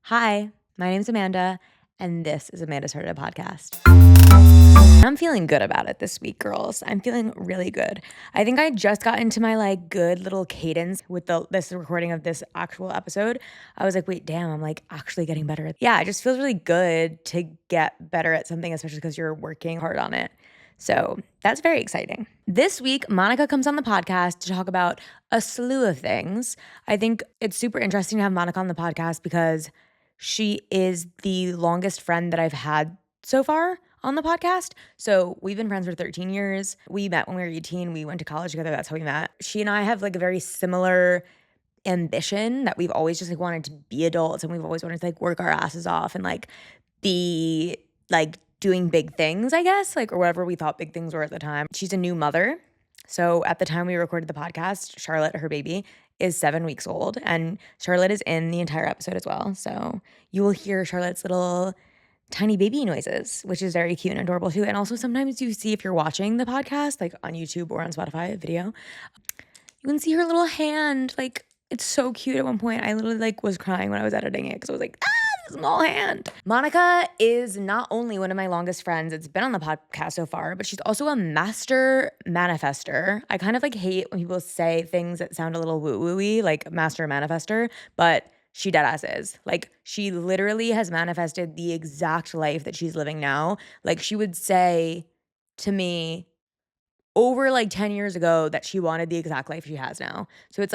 Hi, my name's Amanda, and this is Amanda Started a Podcast. I'm feeling good about it this week, girls. I'm feeling really good. I think I just got into my good little cadence with this recording of this actual episode. I was like, wait, damn, I'm actually getting better. Yeah, it just feels really good to get better at something, especially because you're working hard on it. So that's very exciting. This week, Monica comes on the podcast to talk about a slew of things. I think it's super interesting to have Monica on the podcast because she is the longest friend that I've had so far on the podcast. So we've been friends for 13 years. We met when we were 18. We went to college together. That's how we met. She and I have a very similar ambition that we've always just wanted to be adults, and we've always wanted to work our asses off and be doing big things, I guess, or whatever we thought big things were at the time. She's a new mother. So at the time we recorded the podcast, Charlotte, her baby, is 7 weeks old, and Charlotte is in the entire episode as well. So you will hear Charlotte's little tiny baby noises, which is very cute and adorable too. And also sometimes you see, if you're watching the podcast, on YouTube or on Spotify video, you can see her little hand. It's so cute. At one point, I literally was crying when I was editing it because I was like, small hand. Monica is not only one of my longest friends, it's been on the podcast so far, but she's also a master manifester. I kind of hate when people say things that sound a little woo-woo-y, like master manifester, but she deadass is. She literally has manifested the exact life that she's living now. She would say to me over 10 years ago that she wanted the exact life she has now. So it's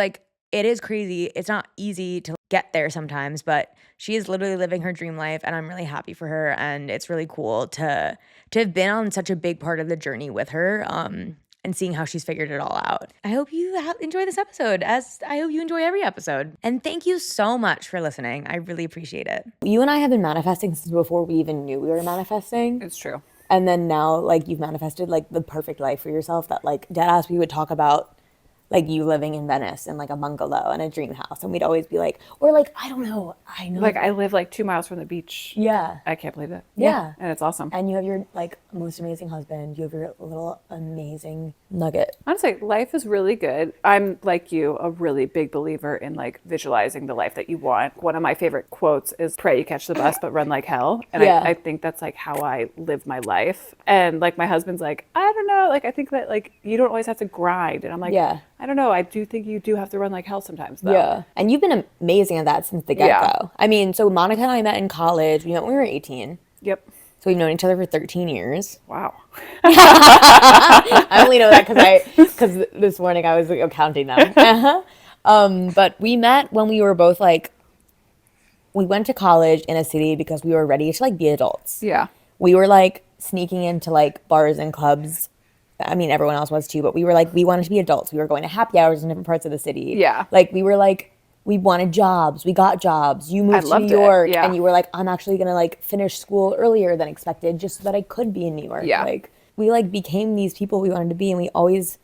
it is crazy. It's not easy to get there sometimes, but she is literally living her dream life, and I'm really happy for her. And it's really cool to have been on such a big part of the journey with her, and seeing how she's figured it all out. I hope you enjoy this episode, as I hope you enjoy every episode. And thank you so much for listening. I really appreciate it. You and I have been manifesting since before we even knew we were manifesting. It's true. And then now, you've manifested, the perfect life for yourself that, deadass, we would talk about, you living in Venice in, a bungalow and a dream house. And we'd always be or, I don't know. I know. I live, 2 miles from the beach. Yeah. I can't believe it. Yeah. And it's awesome. And you have your, most amazing husband. You have your little amazing nugget. Honestly, life is really good. I'm, like you, a really big believer in, visualizing the life that you want. One of my favorite quotes is, pray you catch the bus, but run like hell. And yeah. I think that's, how I live my life. And, my husband's I don't know. I think that, you don't always have to grind. And I'm yeah. I don't know. I do think you do have to run like hell sometimes, though. Yeah. And you've been amazing at that since the get-go. Yeah. I mean, so Monica and I met in college. We met when we were 18. Yep. So we've known each other for 13 years. Wow. I only know that because this morning I was counting them. But we met when we were both we went to college in a city because we were ready to be adults. Yeah. We were sneaking into bars and clubs. I mean, everyone else was too, but we were we wanted to be adults. We were going to happy hours in different parts of the city. Yeah. We were we wanted jobs. We got jobs. You moved to New York, yeah. And you were I'm actually gonna finish school earlier than expected just so that I could be in New York. Yeah. We became these people we wanted to be, and we always,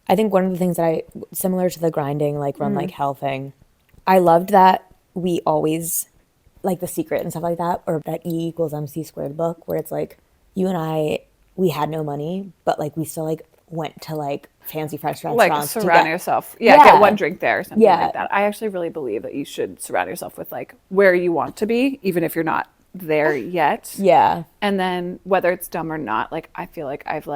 I think one of the things that similar to the grinding run like hell thing, I loved that we always The Secret and stuff like that, or that E=MC² book where it's you and I, we had no money, but we still went to fancy French restaurants. Surround yourself. Yeah, get one drink there or something like that. I actually really believe that you should surround yourself with where you want to be, even if you're not there yet. Yeah. And then whether it's dumb or not, I feel I've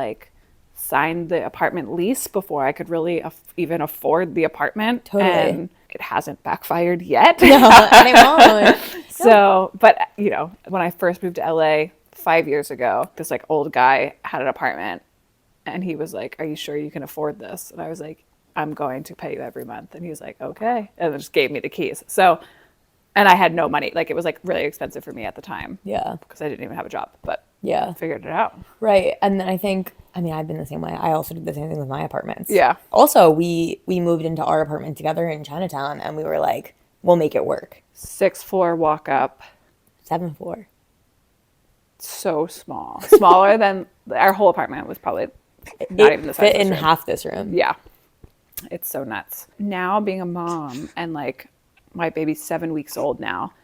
signed the apartment lease before I could really even afford the apartment. Totally. And it hasn't backfired yet. No, and it won't. So, but when I first moved to LA 5 years ago, this old guy had an apartment, and he was are you sure you can afford this? And I was I'm going to pay you every month. And he was okay. And then just gave me the keys. So, and I had no money. It was really expensive for me at the time. Yeah. Because I didn't even have a job, but yeah, I figured it out. Right. And then I've been the same way. I also did the same thing with my apartments. Yeah. Also, we moved into our apartment together in Chinatown, and we were we'll make it work. 6th floor walk up. 7th floor. So small. Smaller than our whole apartment was probably not even the size fit of this in room. half this room. Yeah. It's so nuts. Now being a mom and my baby's 7 weeks old now,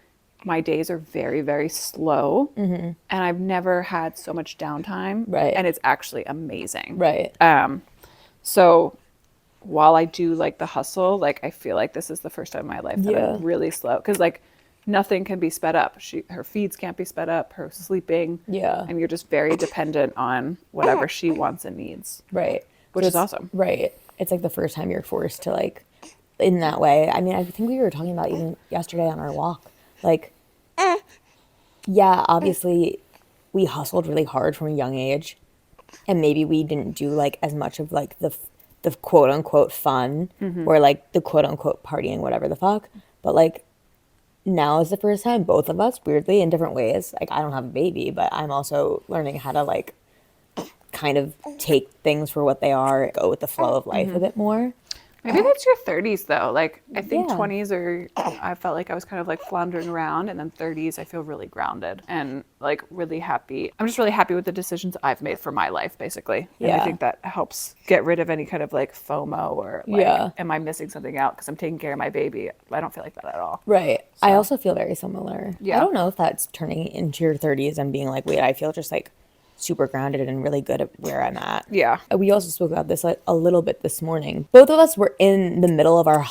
my days are very, very slow. Mm-hmm. And I've never had so much downtime. Right. And it's actually amazing. Right. So while I do the hustle, I feel this is the first time in my life that I'm really slow. Because nothing can be sped up. Her feeds can't be sped up, her sleeping. Yeah. And you're just very dependent on whatever she wants and needs. Right. Which So is awesome. Right. It's like the first time you're forced to like, in that way. I mean, I think we were talking about even yesterday on our walk. Like, yeah, obviously we hustled really hard from a young age. And maybe we didn't do like as much of like the quote unquote fun or like the quote unquote partying, whatever the fuck. But like now is the first time both of us, weirdly in different ways. Like I don't have a baby, but I'm also learning how to like kind of take things for what they are, go with the flow of life a bit more. Maybe that's your 30s though. Like I think Yeah. 20s are, I felt like I was kind of like floundering around, and then 30s I feel really grounded and like really happy. I'm just really happy with the decisions I've made for my life basically. And Yeah. I think that helps get rid of any kind of like FOMO or like, Yeah. am I missing something out because I'm taking care of my baby? I don't feel like that at all. Right. I also feel very similar. Yeah. I don't know if that's turning into your 30s and being like, wait, I feel just like super grounded and really good at where I'm at. Yeah. We also spoke about this like a little bit this morning. Both of us were in the middle of our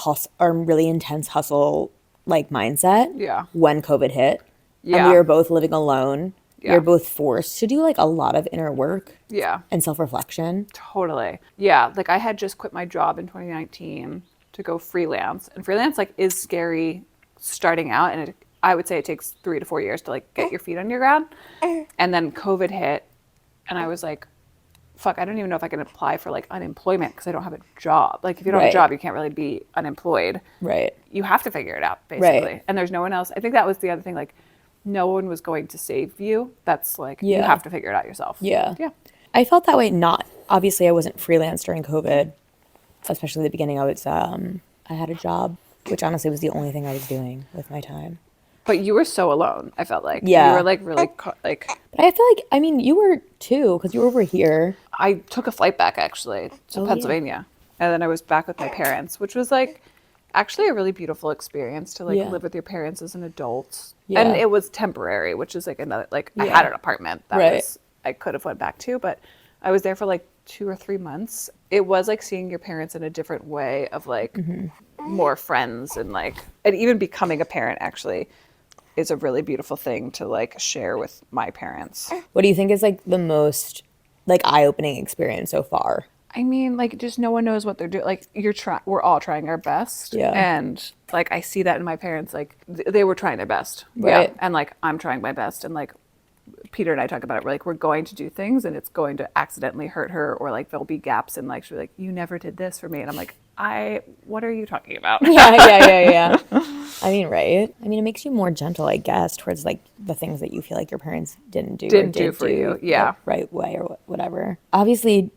really intense hustle like mindset. Yeah. When COVID hit. And Yeah. we were both living alone. Yeah. We were both forced to do like a lot of inner work. Yeah. And self-reflection. Totally. Yeah. Like I had just quit my job in 2019 to go freelance, and freelance like is scary starting out. And I would say it takes 3 to 4 years to like get your feet on your ground. And then COVID hit, and I was like, fuck, I don't even know if I can apply for like unemployment because I don't have a job. Like if you don't have a job, you can't really be unemployed. Right. You have to figure it out basically. Right. And there's no one else. I think that was the other thing. Like no one was going to save you. That's like, you Yeah. have to figure it out yourself. Yeah. Yeah. I felt that way. Not obviously I wasn't freelance during COVID, especially the beginning. I had a job, which honestly was the only thing I was doing with my time. But you were so alone, I felt like. Yeah. You were like really, like, But I feel like, I mean, you were too, because you were over here. I took a flight back actually to Oh, Pennsylvania. And then I was back with my parents, which was like actually a really beautiful experience to like Yeah. live with your parents as an adult. Yeah. And it was temporary, which is like another, like I Yeah. had an apartment that Right. was, I could have went back to, but I was there for like 2 or 3 months. It was like seeing your parents in a different way of like more friends, and like, and even becoming a parent actually is a really beautiful thing to like share with my parents. What do you think is like the most like eye-opening experience so far? I mean, like, just no one knows what they're doing. Like, we're all trying our best. Yeah. And, like, I see that in my parents. Like, they were trying their best. Right. Yeah. And, like, I'm trying my best. And, like, Peter and I talk about it. We're like, we're going to do things and it's going to accidentally hurt her. Or, like, there'll be gaps. And, like, she'll be like, you never did this for me. And I'm like, what are you talking about? Yeah. I mean, right? I mean, it makes you more gentle, I guess, towards like the things that you feel like your parents didn't do. Didn't do for you. Yeah. The right way or whatever. Obviously,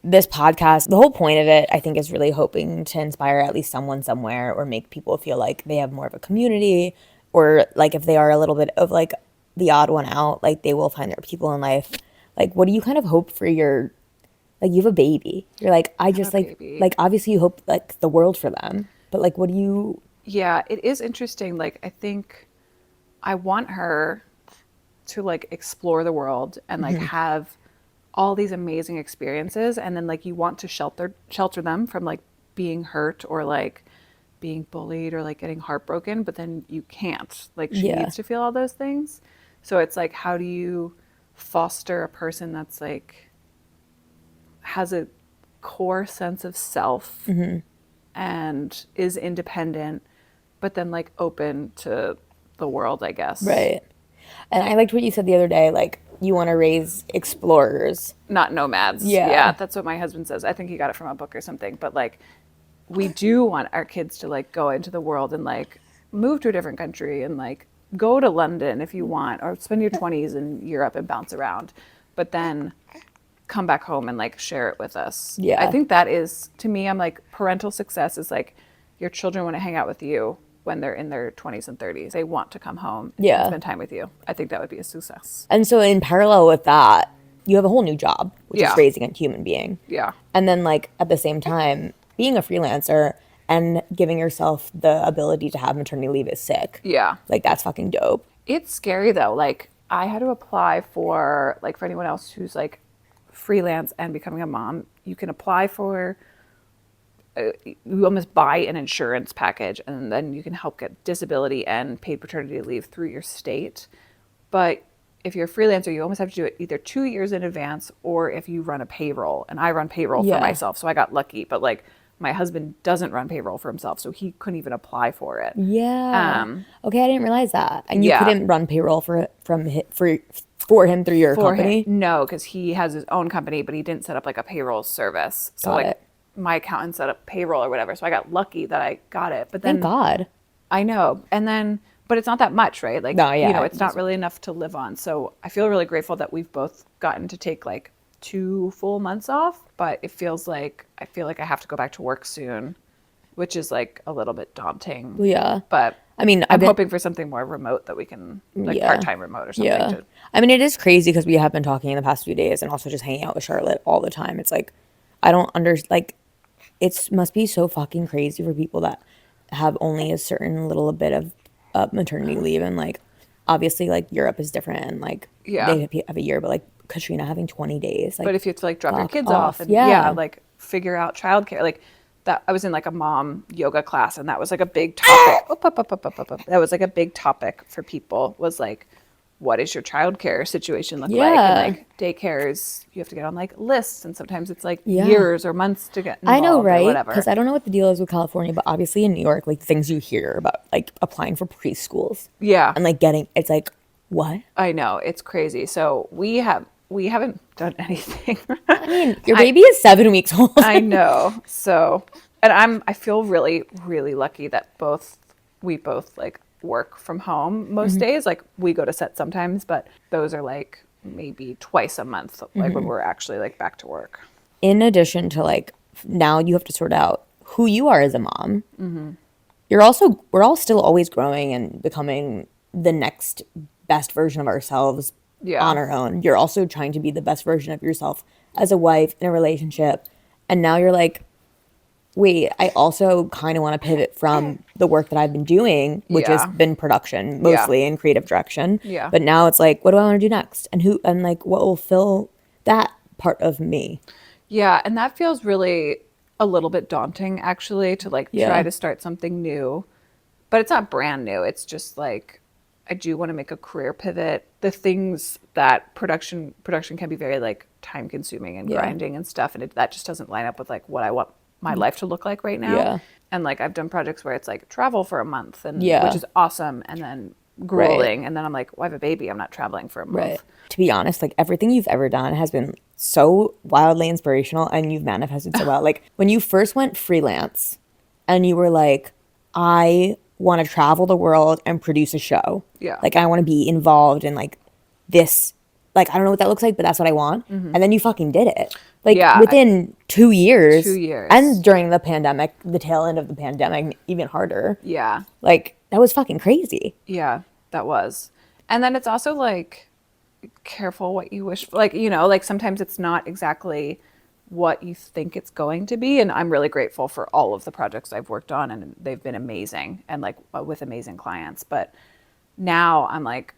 this podcast, the whole point of it, I think, is really hoping to inspire at least someone somewhere or make people feel like they have more of a community, or like if they are a little bit of like the odd one out, like they will find their people in life. Like, what do you kind of hope for your, like you have a baby. You're like, I just like, baby. like obviously you hope like the world for them, but like, what do you, Yeah, it is interesting. Like, I think I want her to like explore the world and like have all these amazing experiences, and then like you want to shelter them from like being hurt or like being bullied or like getting heartbroken, but then you can't. Like, she Yeah. needs to feel all those things. So it's like, how do you foster a person that's like has a core sense of self and is independent, but then like open to the world, I guess. right? And I liked what you said the other day, like you want to raise explorers. Not nomads. Yeah. That's what my husband says. I think he got it from a book or something. But like, we do want our kids to like go into the world and like move to a different country and like go to London if you want, or spend your 20s in Europe and bounce around, but then come back home and like share it with us. Yeah. I think that is, to me, I'm like, parental success is like your children want to hang out with you when they're in their 20s and 30s. They want to come home Yeah. and spend time with you. I think that would be a success. And so in parallel with that, you have a whole new job, which Yeah. is raising a human being. Yeah. And then like at the same time, being a freelancer and giving yourself the ability to have maternity leave is sick. Yeah. Like that's fucking dope. It's scary though. Like, I had to apply for, like, for anyone else who's like freelance and becoming a mom, you can apply for you almost buy an insurance package, and then you can help get disability and paid paternity leave through your state. But if you're a freelancer, you almost have to do it either 2 years in advance, or if you run a payroll. And I run payroll for myself, so I got lucky. But like, my husband doesn't run payroll for himself, so he couldn't even apply for it. Yeah. Okay, I didn't realize that. And you Yeah. couldn't run payroll for him through your company? No, because he has his own company, but he didn't set up like a payroll service. So Got like it. my accountant set up payroll or whatever. So I got lucky that I got it. But then Thank God. I know. And then, but it's not that much, right? Like, No, yeah. you know, it's not really enough to live on. So I feel really grateful that we've both gotten to take like 2 full months off. But it feels like, I feel like I have to go back to work soon, which is like a little bit daunting. Yeah. But I mean, I'm hoping for something more remote that we can, like part-time remote or something. Yeah. I mean, it is crazy because we have been talking in the past few days and also just hanging out with Charlotte all the time. It's like, I don't like, it must be so fucking crazy for people that have only a certain little bit of maternity leave. And like, obviously, like, Europe is different and like, they have a year, but like, Katrina having 20 days. Like, but if you have to like drop your kids off. off and Yeah. like figure out childcare, like that, I was in like a mom yoga class, and that was like a big topic. That was like a big topic for people, was like, what is your childcare situation look like? And like daycares, you have to get on like lists, and sometimes it's like years or months to get involved. I know, or right? whatever. Because I don't know what the deal is with California, but obviously in New York, like, things you hear about like applying for preschools. Yeah. And like getting, it's like, what? I know, it's crazy. So we haven't done anything. I mean, your baby is 7 weeks old. I know. So, and I feel really, really lucky that we both like work from home most days. Like, we go to set sometimes, but those are like maybe twice a month, like when we're actually like back to work. In addition to like, now you have to sort out who you are as a mom. We're all still always growing and becoming the next best version of ourselves on our own. You're also trying to be the best version of yourself as a wife in a relationship. And now you're like, wait, I also kind of want to pivot from the work that I've been doing, which has been production mostly and creative direction. Yeah. But now it's like, what do I want to do next? And like, what will fill that part of me? Yeah. And that feels really a little bit daunting, actually, to like try to start something new. But it's not brand new. It's just like, I do want to make a career pivot. The things that production can be very like time consuming and grinding and stuff. And that just doesn't line up with like what I want my life to look like right now. Yeah. And like, I've done projects where it's like travel for a month, and which is awesome. And then grueling. And then I'm like, well, I have a baby. I'm not traveling for a month. Right. To be honest, like, everything you've ever done has been so wildly inspirational, and you've manifested so well. Like, when you first went freelance and you were like, I want to travel the world and produce a show. Yeah. Like, I want to be involved in like this, like, I don't know what that looks like, but that's what I want. And then you fucking did it. Like, within 2 years. 2 years. And during the pandemic, the tail end of the pandemic, even harder. Yeah. Like, that was fucking crazy. Yeah, that was. And then it's also like, careful what you wish for. Like, you know, like sometimes it's not exactly what you think it's going to be. And I'm really grateful for all of the projects I've worked on, and they've been amazing, and like with amazing clients. But now I'm like,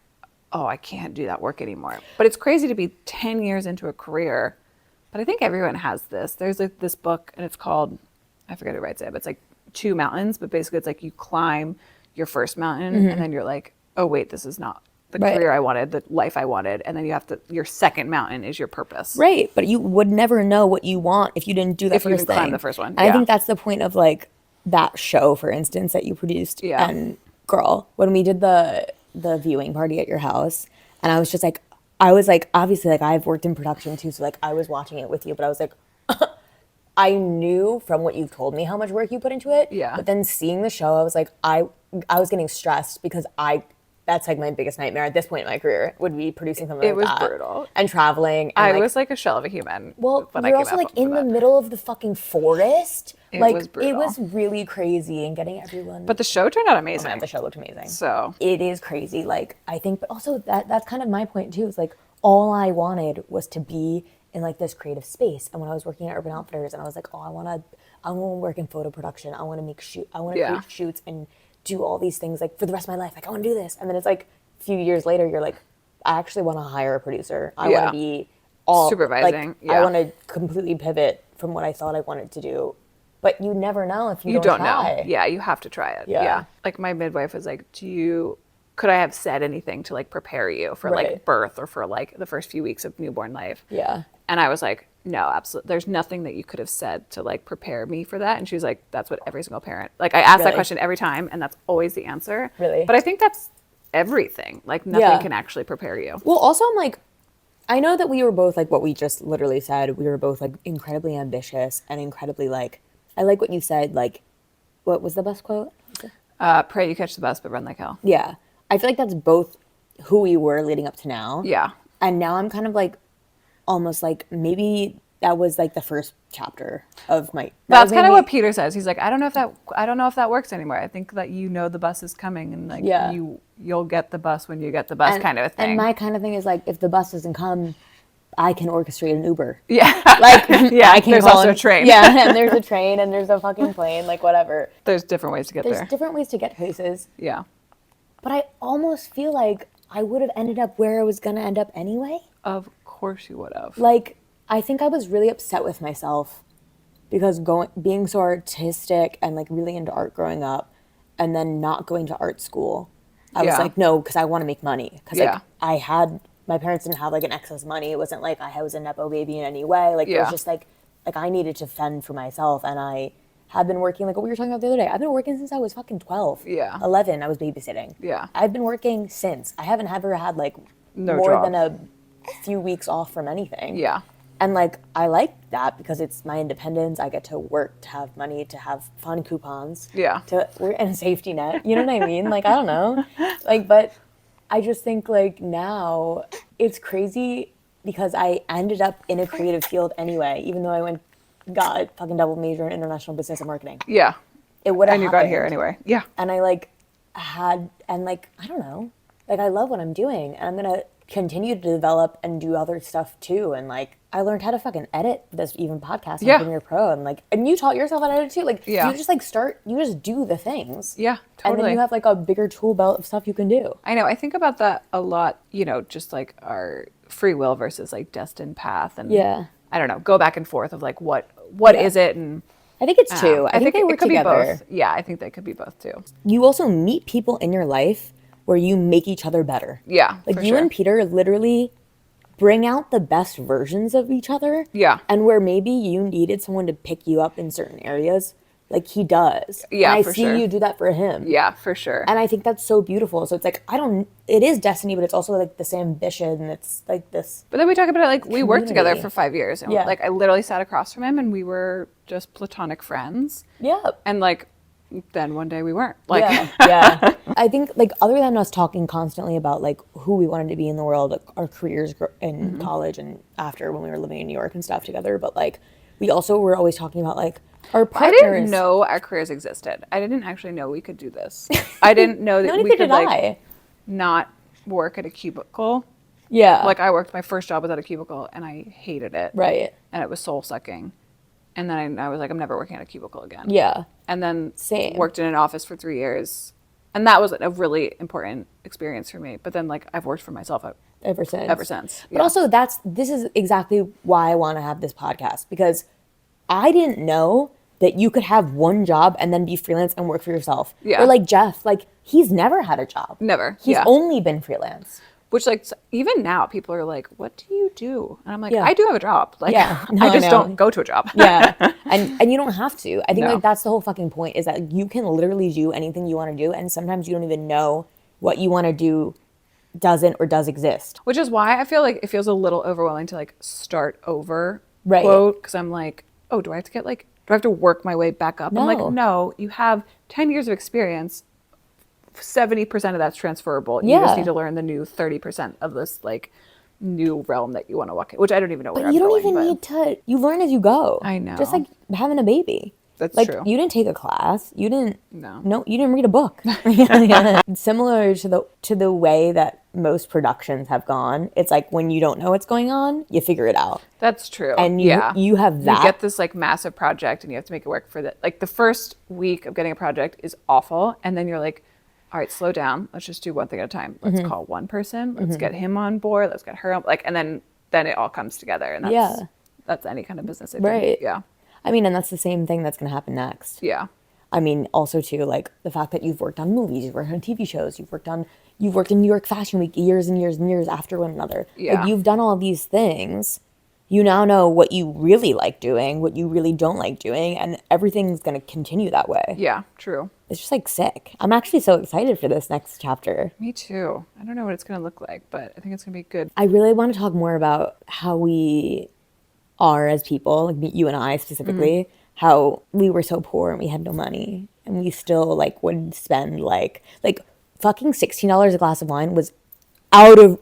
oh, I can't do that work anymore. But it's crazy to be 10 years into a career. But I think everyone has this. There's like this book, and it's called, I forget who writes it, but it's like Two Mountains. But basically it's like you climb your first mountain, and then you're like, oh wait, this is not the career I wanted, the life I wanted. And then you have to, your second mountain is your purpose. Right. But you would never know what you want if you didn't do that If you first didn't thing. climb the first one. And I think that's the point of like that show, for instance, that you produced. Yeah. And girl, when we did the viewing party at your house, and I was just like, obviously, like, I've worked in production too, so like I was watching it with you, but I was like, I knew from what you've told me how much work you put into it. Yeah. But then seeing the show, I was like, I was getting stressed because that's like my biggest nightmare at this point in my career, would be producing something like that. It was brutal. And traveling. And I like, was like a shell of a human. well, when you're I came also out like from in the that. middle of the fucking forest. It like, was brutal. it was really crazy, and getting everyone. But the show turned out amazing. Man, the show looked amazing. So It is crazy. Like, I think, but also that's kind of my point too. Is like, all I wanted was to be in like this creative space. And when I was working at Urban Outfitters, and I was like, oh, I want to work in photo production. I want to create shoots and do all these things like for the rest of my life. Like, I want to do this. And then it's like a few years later, you're like, I actually want to hire a producer. I want to be all supervising. Like, I want to completely pivot from what I thought I wanted to do. but you never know if you don't try. know. Yeah, you have to try it. Yeah. Like my midwife was like, could I have said anything to like prepare you for like birth or for like the first few weeks of newborn life? Yeah. And I was like, no, absolutely. There's nothing that you could have said to like prepare me for that. And she was like, that's what every single parent, like I ask that question every time and that's always the answer. Really? But I think that's everything. Like nothing can actually prepare you. Well, also I'm like, I know that we were both like what we just literally said. We were both like incredibly ambitious and incredibly like, I like what you said. Like, what was the best quote? Pray you catch the bus, but run like hell. Yeah. I feel like that's both who we were leading up to now. Yeah. And now I'm kind of like, almost like maybe that was like the first chapter of my. That's kind of what Peter says. He's like, I don't know if that works anymore. I think that the bus is coming and like you'll get the bus when you get the bus, kind of a thing. And my kind of thing is like, if the bus doesn't come, I can orchestrate an Uber. Yeah. Like, yeah, I can there's also a train. Yeah, and there's a train and there's a fucking plane, like whatever. There's different ways to get there. There's different ways to get places. Yeah. But I almost feel like I would have ended up where I was going to end up anyway. Of course you would have. Like, I think I was really upset with myself because being so artistic and like really into art growing up and then not going to art school. I was like, no, because I want to make money. Because like my parents didn't have like an excess money. It wasn't like I was a Nepo baby in any way. Like it was just like I needed to fend for myself. And I had been working, like what we were talking about the other day. I've been working since I was fucking 12. Yeah. 11, I was babysitting. Yeah. I've been working since. I haven't ever had like more job than a few weeks off from anything. Yeah. And like I like that because it's my independence. I get to work, to have money, to have fun coupons. Yeah. We're in a safety net. You know what I mean? Like I don't know. Like but I just think like now it's crazy because I ended up in a creative field anyway, even though I got a fucking double major in international business and marketing. Yeah. It would have happened. And you got here anyway. Yeah. And I like I don't know. Like I love what I'm doing and I'm going to continue to develop and do other stuff too. And like I learned how to fucking edit this even podcast on Premiere Pro and like and you taught yourself how to edit too. Like you just like you just do the things. Yeah, totally. And then you have like a bigger tool belt of stuff you can do. I know. I think about that a lot, just like our free will versus like destined path and I don't know, go back and forth of like what is it and I think it's two. I think they work together. Be both. Yeah, I think they could be both too. You also meet people in your life where you make each other better. Yeah, like you and Peter literally bring out the best versions of each other. Yeah. And where maybe you needed someone to pick you up in certain areas, like he does. Yeah, and I see you do that for him. Yeah, for sure. And I think that's so beautiful. So it's like, it is destiny, but it's also like this ambition and it's like this. But then we talk about it like we worked together for 5 years. And yeah. Like I literally sat across from him and we were just platonic friends. Yeah. And like, then one day we weren't. Like, yeah. I think like other than us talking constantly about like who we wanted to be in the world, like, our careers in college and after when we were living in New York and stuff together, but like we also were always talking about like our partners. I didn't know our careers existed. I didn't actually know we could do this. I didn't know that we could like not work at a cubicle. Yeah. Like my first job was at a cubicle and I hated it. Right. And it was soul sucking. And then I was like, I'm never working at a cubicle again. Yeah. And then worked in an office for 3 years. And that was a really important experience for me. But then like I've worked for myself ever since. Yeah. But also this is exactly why I want to have this podcast, because I didn't know that you could have one job and then be freelance and work for yourself. Yeah. Or like Jeff, like he's never had a job. Never. He's only been freelance. Which like even now people are like, what do you do? And I'm like, I do have a job. Like no, I just don't go to a job. Yeah. And you don't have to. I think like that's the whole fucking point, is that you can literally do anything you want to do, and sometimes you don't even know what you want to do doesn't or does exist. Which is why I feel like it feels a little overwhelming to like start over, right? Quote, because I'm like, oh, do I have to work my way back up? No. I'm like, no, you have 10 years of experience. 70% of that's transferable. You just need to learn the new 30% of this like new realm that you want to walk in, which I don't even know where I'm going. But you don't even need to. You learn as you go. I know. Just like having a baby. That's like, true. You didn't take a class. You didn't. No. You didn't read a book. Similar to the way that most productions have gone. It's like when you don't know what's going on, you figure it out. That's true. And you have that. You get this like massive project and you have to make it work for that. Like the first week of getting a project is awful, and then you're like, all right, slow down. Let's just do one thing at a time. Let's call one person. Let's get him on board. Let's get her on. Like, and then it all comes together. And that's any kind of business. I think. Right. Yeah. I mean, and that's the same thing that's going to happen next. Yeah. I mean, also too, like the fact that you've worked on movies, you've worked on TV shows, you've worked in New York Fashion Week years and years and years after one another. Yeah. Like you've done all of these things. You now know what you really like doing, what you really don't like doing, and everything's going to continue that way. Yeah, true. It's just like sick. I'm actually so excited for this next chapter. Me too. I don't know what it's going to look like, but I think it's going to be good. I really want to talk more about how we are as people, like you and I specifically, how we were so poor and we had no money and we still like would spend like fucking $16 a glass of wine was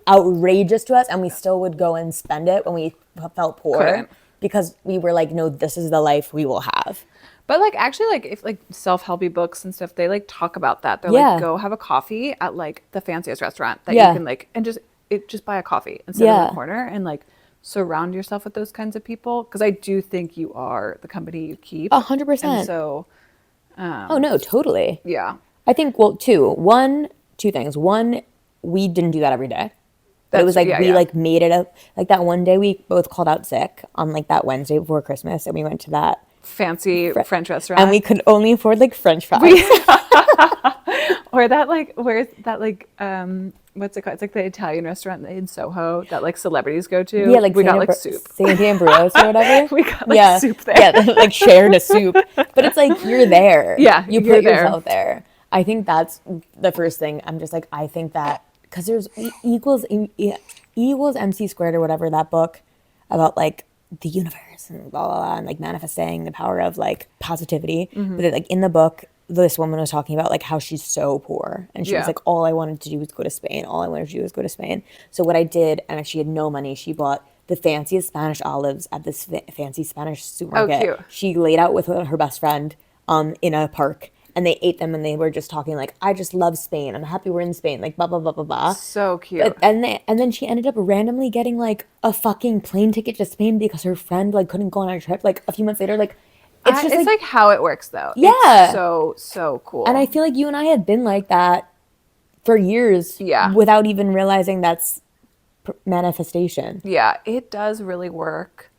outrageous to us, and we still would go and spend it when we felt poor. Couldn't. Because we were like, no, this is the life we will have. But like actually like if like self-helpy books and stuff, they like talk about that. They're Yeah. like, go have a coffee at like the fanciest restaurant that Yeah. you can like, and just buy a coffee instead of Yeah. in the corner, and like surround yourself with those kinds of people. Because I do think you are the company you keep. 100%. And so Oh no, totally. yeah. I think, well, two things. One, we didn't do that every day. But it was like, we like made it up. Like that one day we both called out sick on like that Wednesday before Christmas, and we went to that Fancy French restaurant. and we could only afford like French fries. Or that like, where's that like, what's it called? It's like the Italian restaurant in Soho that like celebrities go to. Yeah, like we got like soup. St. Ambrose or whatever. We got like soup there. Yeah, like shared a soup. But it's like, you're there. Yeah, You you're put there. yourself there. I think that's the first thing. I'm just like, I think that, because there's equals MC squared or whatever, that book about like the universe and blah, blah, blah, and like manifesting the power of like positivity. Mm-hmm. But like in the book, this woman was talking about like how she's so poor, and she was Yeah. like, all I wanted to do was go to Spain. All I wanted to do was go to Spain. So what I did, and she had no money, she bought the fanciest Spanish olives at this fancy Spanish supermarket. cute. She laid out with her best friend in a park, and they ate them, and they were just talking like, I just love Spain. I'm happy we're in Spain. Like blah blah blah blah blah. So cute. And then she ended up randomly getting like a fucking plane ticket to Spain because her friend like couldn't go on a trip. Like a few months later, like It's just like how it works though. Yeah. It's so cool. And I feel like you and I had been like that for years. Yeah. Without even realizing that's manifestation. yeah, it does really work.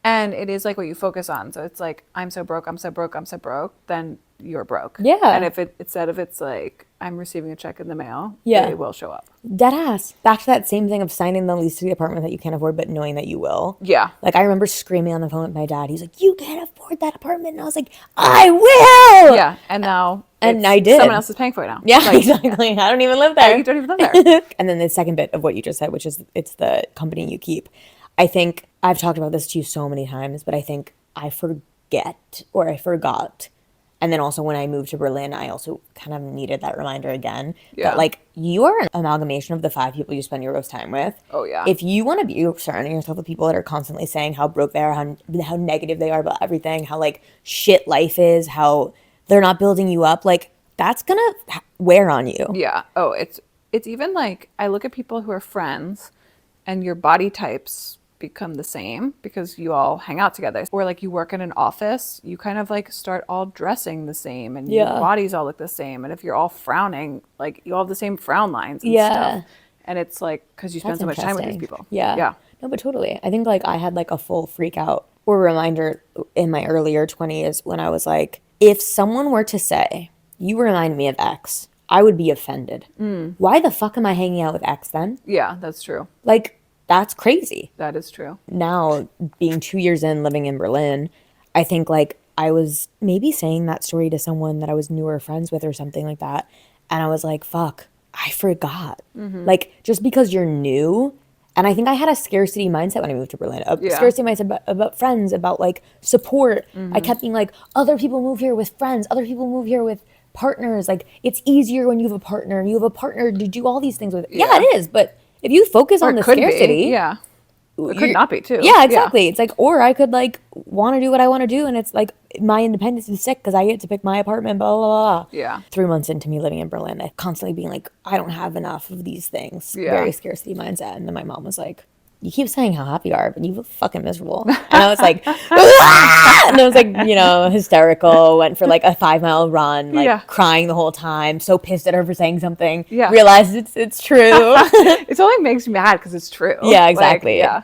And it is like what you focus on. So it's like, I'm so broke, I'm so broke, I'm so broke, then you're broke. Yeah. And if instead of it's like, I'm receiving a check in the mail, Yeah. they will show up. Dead ass. Back to that same thing of signing the lease to the apartment that you can't afford, but knowing that you will. Yeah. Like I remember screaming on the phone with my dad. He's like, you can't afford that apartment. And I was like, I will. Yeah. And now And it's- I did. someone else is paying for it now. Yeah, Like, exactly. I don't even live there. you don't even live there. And then the second bit of what you just said, which is it's the company you keep. I think I've talked about this to you so many times, but I think I forget or I forgot. And then also when I moved to Berlin, I also kind of needed that reminder again. Yeah. That like you are an amalgamation of the 5 people you spend your most time with. Oh, yeah. If you want to be surrounding yourself with people that are constantly saying how broke they are, how negative they are about everything, how like shit life is, how they're not building you up, like that's gonna wear on you. Yeah. Oh, it's even like I look at people who are friends and your body types become the same because you all hang out together. Or like you work in an office, you kind of like start all dressing the same and your Yeah. bodies all look the same. And if you're all frowning, like you all have the same frown lines and Yeah. stuff. And it's like because you spend That's so much time with these interesting. people. Yeah. Yeah. No, but totally. I think like I had like a full freak out or reminder in my earlier 20s when I was like, if someone were to say, you remind me of X, I would be offended. Why the fuck am I hanging out with X then? Yeah, that's true. Like, that's crazy. That is true. Now, being 2 years in living in Berlin, I think like I was maybe saying that story to someone that I was newer friends with or something like that. And I was like, fuck, I forgot. Like, just because you're new. And I think I had a scarcity mindset when I moved to Berlin. A Yeah. scarcity mindset about friends, about like support. I kept being like, other people move here with friends. Other people move here with partners. Like, it's easier when you have a partner. You have a partner to do all these things with. Yeah, Yeah. it is. But if you focus Or on it the could scarcity. be. Yeah. It could you're- not be too. Yeah, exactly. It's like, or I could like want to do what I want to do, and it's like my independence is sick because I get to pick my apartment. Blah blah blah. Yeah. 3 months into me living in Berlin, I constantly being like, I don't have enough of these things. Yeah. Very scarcity mindset. And then my mom was like, you keep saying how happy you are, but you look fucking miserable. And I was like, "Ah!" And I was like, hysterical. Went for like a 5-mile run, like Yeah. crying the whole time. So pissed at her for saying something. Yeah. Realized it's true. It only makes me mad because it's true. Yeah, Like, exactly. yeah.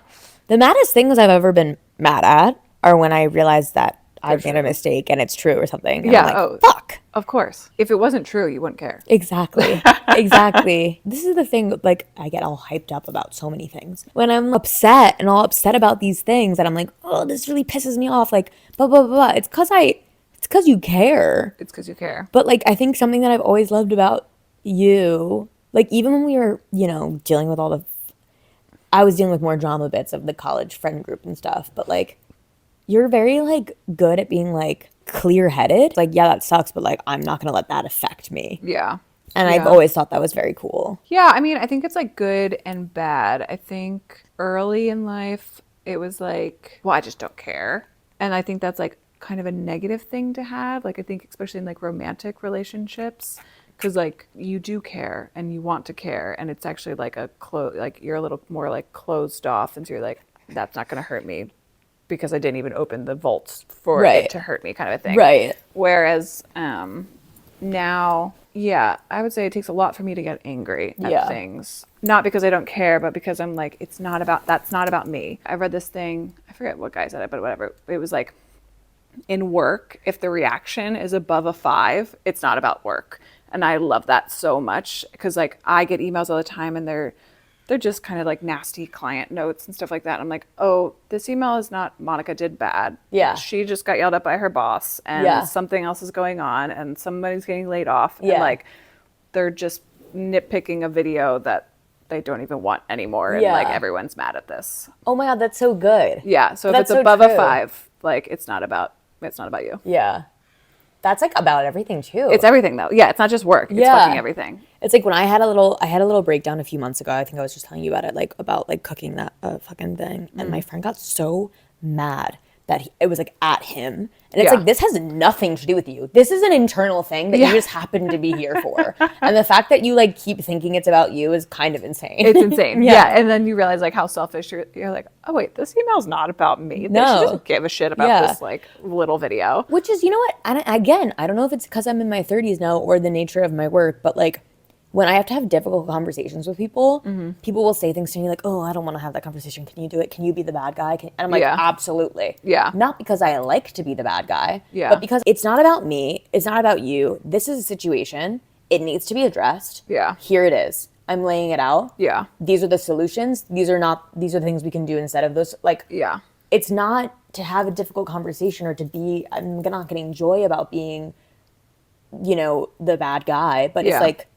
The maddest things I've ever been mad at are when I realized that I've made a mistake and it's true or something. And Yeah. I'm like, fuck. Of course. If it wasn't true, you wouldn't care. Exactly. Exactly. This is the thing, like, I get all hyped up about so many things. When I'm upset and all upset about these things, and I'm like, oh, this really pisses me off, like, blah, blah, blah, blah. It's because you care. It's because you care. But, like, I think something that I've always loved about you, like, even when we were, you know, dealing with all the, I was dealing with more drama bits of the college friend group and stuff, but, like, you're very, like, good at being, like, clear-headed. Like, yeah, that sucks, but, like, I'm not going to let that affect me. Yeah. And I've always thought that was very cool. Yeah, I mean, I think it's, like, good and bad. I think early in life, it was like, well, I just don't care. And I think that's, like, kind of a negative thing to have. Like, I think especially in, like, romantic relationships, because, like, you do care and you want to care. And it's actually, like, like, you're a little more, like, closed off. And so you're like, that's not going to hurt me, because I didn't even open the vaults for it to hurt me, kind of a thing. Right. Whereas now, yeah, I would say it takes a lot for me to get angry at things. Not because I don't care, but because I'm like, that's not about me. I read this thing, I forget what guy said it, but whatever. It was like, in work, if the reaction is above a 5, it's not about work. And I love that so much, because, like, I get emails all the time and they're just kind of like nasty client notes and stuff like that. I'm like, oh, this email is not Monica did bad. Yeah. She just got yelled at by her boss, and something else is going on, and somebody's getting laid off. And, like, they're just nitpicking a video that they don't even want anymore. And, like, everyone's mad at this. Oh my God, that's so good. Yeah. So if it's above a 5, like, it's not about you. Yeah. That's, like, about everything too. It's everything, though. Yeah, it's not just work. It's fucking everything. It's like when I had a little breakdown a few months ago. I think I was just telling you about it, like, about, like, cooking that fucking thing. And my friend got so mad that it was, like, at him. And it's like, this has nothing to do with you. This is an internal thing that you just happen to be here for. And the fact that you, like, keep thinking it's about you is kind of insane. It's insane. Yeah. And then you realize, like, how selfish you're like, oh, wait, this email's not about me. She doesn't give a shit about this, like, little video. Which is, you know what? And again, I don't know if it's because I'm in my 30s now or the nature of my work, but, like, when I have to have difficult conversations with people, people will say things to me like, oh, I don't want to have that conversation. Can you do it? Can you be the bad guy? And I'm like, absolutely. Yeah. Not because I like to be the bad guy, but because it's not about me. It's not about you. This is a situation. It needs to be addressed. Yeah. Here it is. I'm laying it out. Yeah. These are the solutions. These are the things we can do instead of those. Like, it's not to have a difficult conversation or to be, I'm not getting joy about being, you know, the bad guy, but it's like,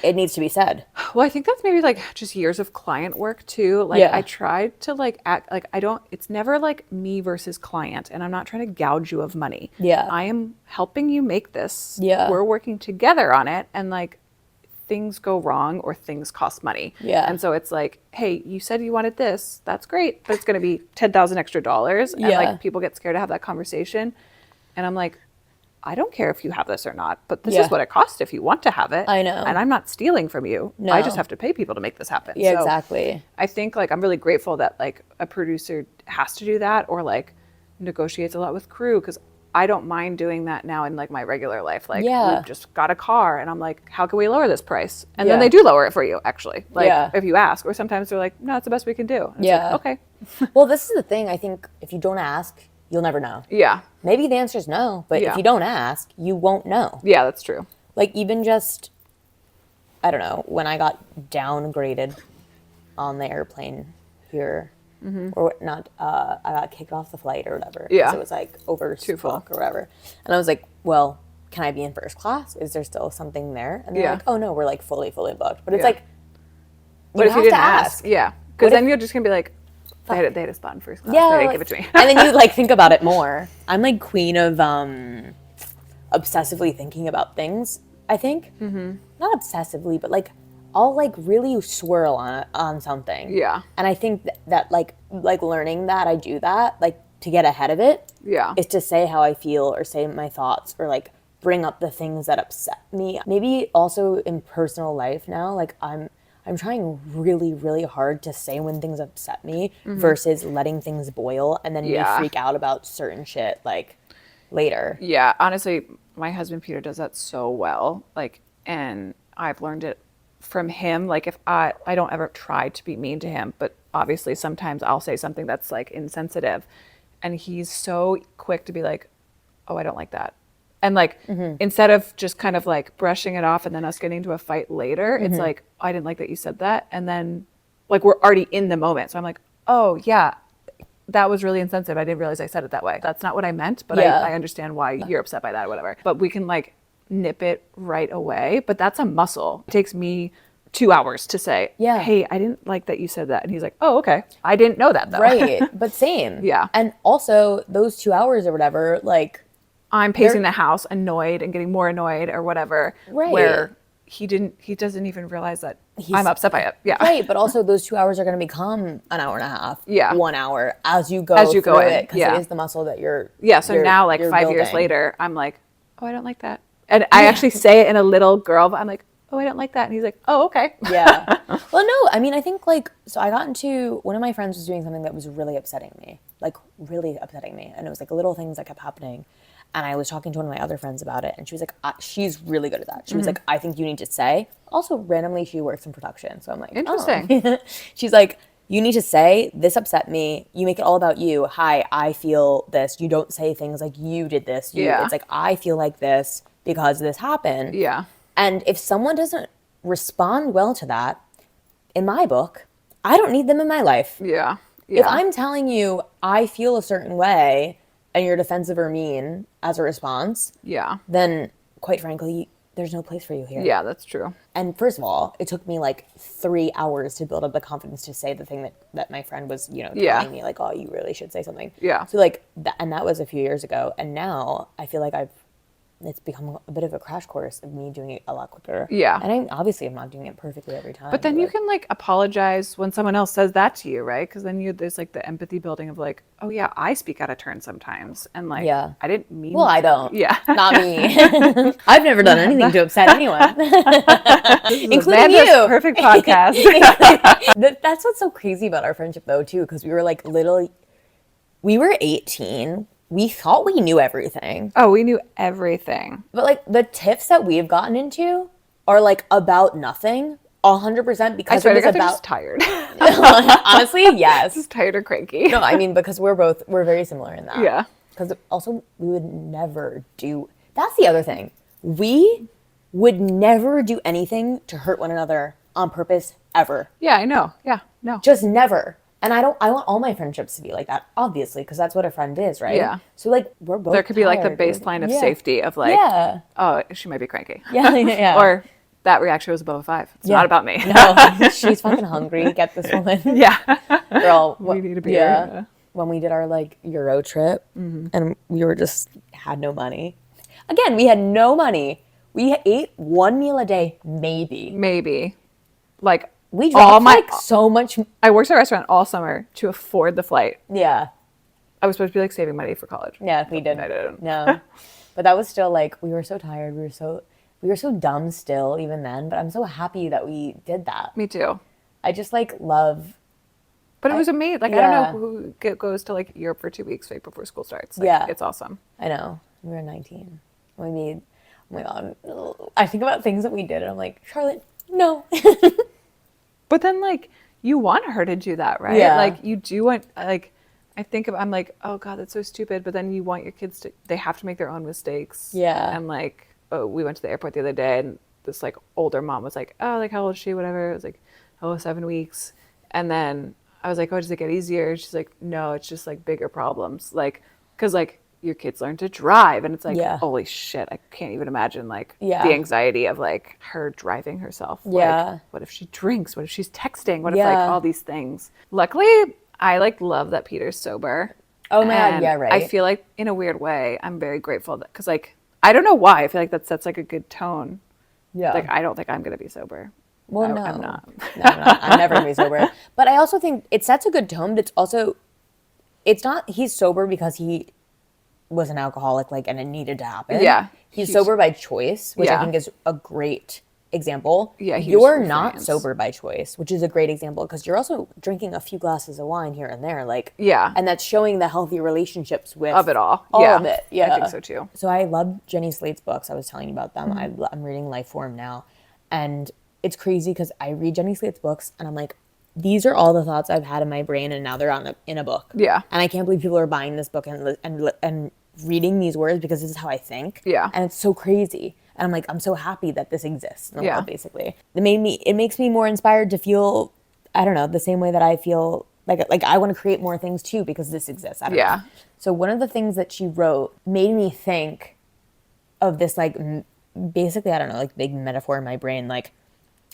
it needs to be said. Well, I think that's maybe, like, just years of client work too. Like, I tried to, like, act like it's never like me versus client, and I'm not trying to gouge you of money. Yeah. I am helping you make this. Yeah. We're working together on it, and, like, things go wrong or things cost money. Yeah. And so it's like, hey, you said you wanted this. That's great, but it's going to be $10,000 extra. And, like, people get scared to have that conversation. And I'm like, I don't care if you have this or not, but this is what it costs if you want to have it. I know. And I'm not stealing from you. No. I just have to pay people to make this happen. Yeah, so exactly. I think, like, I'm really grateful that, like, a producer has to do that, or, like, negotiates a lot with crew, because I don't mind doing that now in, like, my regular life. Like, we've just got a car and I'm like, how can we lower this price? And then they do lower it for you, actually. Like, if you ask. Or sometimes they're like, no, it's the best we can do. And it's like, okay. Well, this is the thing. I think if you don't ask, you'll never know. Yeah. Maybe the answer is no, but if you don't ask, you won't know. Yeah, that's true. Like, even just, I don't know, when I got downgraded on the airplane here, or not, I got kicked off the flight or whatever. Yeah. So it was like over too full or whatever. And I was like, well, can I be in first class? Is there still something there? And they're like, oh no, we're like fully booked. But it's like, but if you didn't ask. Yeah. Because then you're just going to be like, they had a spot in first class. Yeah, they didn't give it to me. And then you, like, think about it more. I'm, like, queen of obsessively thinking about things, I think. Not obsessively, but, like, I'll, like, really swirl on something. Yeah. And I think that like learning that I do that, like, to get ahead of it, is to say how I feel or say my thoughts or, like, bring up the things that upset me. Maybe also in personal life now, like, I'm trying really, really hard to say when things upset me versus letting things boil and then me freak out about certain shit, like, later. Yeah, honestly, my husband Peter does that so well. Like, and I've learned it from him. Like, if I don't ever try to be mean to him, but obviously sometimes I'll say something that's, like, insensitive. and he's so quick to be like, oh, I don't like that. And like, instead of just kind of like brushing it off and then us getting into a fight later, it's like, I didn't like that you said that. And then like, we're already in the moment. So I'm like, oh yeah, that was really insensitive. I didn't realize I said it that way. That's not what I meant, but I understand why you're upset by that or whatever. But we can like nip it right away. But that's a muscle. It takes me 2 hours to say, hey, I didn't like that you said that. And he's like, oh, okay. I didn't know that though. Right. But same. Yeah. And also those 2 hours or whatever, like, I'm pacing the house annoyed and getting more annoyed or whatever. Right. Where he doesn't even realize that I'm upset by it. Yeah. Right. But also those 2 hours are going to become an hour and a half. Yeah. 1 hour as you go through it. Because it is the muscle that you're. Yeah. So now like 5 years later, I'm like, oh, I don't like that. And I actually say it in a little girl, but I'm like, oh, I don't like that. And he's like, oh, okay. Yeah. Well, no, I mean, I think like, so I got into, one of my friends was doing something that was really upsetting me. Like really upsetting me. And it was like little things that kept happening. And I was talking to one of my other friends about it, and she was like, she's really good at that. She was like, I think you need to say. Also, randomly, she works in production. So I'm like, interesting. Oh. She's like, you need to say, this upset me. You make it all about you. Hi, I feel this. You don't say things like, you did this. It's like, I feel like this because this happened. Yeah. And if someone doesn't respond well to that, in my book, I don't need them in my life. Yeah. If I'm telling you, I feel a certain way, and you're defensive or mean as a response, then quite frankly, there's no place for you here. Yeah, that's true. And first of all, it took me like 3 hours to build up the confidence to say the thing that my friend was, telling me like, oh, you really should say something. Yeah. So like, and that was a few years ago. And now I feel like it's become a bit of a crash course of me doing it a lot quicker. Yeah. And obviously I'm not doing it perfectly every time. But then you can like apologize when someone else says that to you, right? Because then there's like the empathy building of like, oh yeah, I speak out of turn sometimes. And like, I didn't mean. Well, I don't. Yeah. Not me. I've never done anything to upset anyone. Including Amanda's you. Perfect podcast. That's what's so crazy about our friendship though too, because we were like we were 18. We thought we knew everything. Oh, we knew everything. But like the tiffs that we've gotten into are like about nothing, 100% because it was about. Just tired. Honestly, yes. Just tired or cranky. No, I mean because we're very similar in that. Yeah. Because also we would never do. That's the other thing. We would never do anything to hurt one another on purpose ever. Yeah, I know. Yeah, no. Just never. And I want all my friendships to be like that, obviously, because that's what a friend is, right? Yeah. So like we're both. There could be like the baseline of safety of like, oh, she might be cranky. Yeah. Or that reaction was above a 5. It's not about me. No, she's fucking hungry. Get this woman. Yeah. Girl, we need a beer. Yeah. When we did our like Euro trip and we were just had no money. Again, we had no money. We ate one meal a day, maybe. Like we dropped so much. I worked at a restaurant all summer to afford the flight. Yeah. I was supposed to be like saving money for college. Yeah, we didn't. I didn't. No. But that was still like we were so tired. We were so dumb still even then, but I'm so happy that we did that. Me too. I just like love. But it was amazing. Like I don't know who goes to like Europe for 2 weeks right before school starts. Like, it's awesome. I know. We were 19. We made. Oh my god. I think about things that we did, and I'm like, Charlotte, no. But then like you want her to do that, right? Yeah. Like you do want like. I'm like, oh God, that's so stupid. But then you want your kids they have to make their own mistakes. Yeah. And like, oh, we went to the airport the other day and this like older mom was like, oh, like how old is she? Whatever. It was like, oh, 7 weeks. And then I was like, oh, does it get easier? She's like, no, it's just like bigger problems. Like, cause like your kids learn to drive and it's like, holy shit, I can't even imagine like the anxiety of like her driving herself. Yeah. Like, what if she drinks? What if she's texting? What if like all these things? Luckily, I like love that Peter's sober. Oh my God, yeah, right. I feel like in a weird way, I'm very grateful that because like I don't know why I feel like that sets like a good tone. Yeah. Like I don't think I'm gonna be sober. Well, no, I'm not. No, I'm never gonna be sober. But I also think it sets a good tone. But it's not he's sober because he was an alcoholic, like, and it needed to happen. Yeah. He's sober by choice, which I think is a great example. Yeah, you're not sober by choice, which is a great example because you're also drinking a few glasses of wine here and there, like and that's showing the healthy relationships with of it all of it. Yeah, I think so too. So I love Jenny Slate's books. I was telling you about them. I'm reading Life Form now, and it's crazy because I read Jenny Slate's books and I'm like, these are all the thoughts I've had in my brain, and now they're in a book. Yeah. And I can't believe people are buying this book and reading these words because this is how I think. Yeah. And it's so crazy. And I'm like, I'm so happy that this exists in the Yeah. world, basically. It makes me more inspired to feel, I don't know, the same way that I feel like I want to create more things too because this exists. I don't know. So one of the things that she wrote made me think of this, like, basically, I don't know, like, big metaphor in my brain. Like,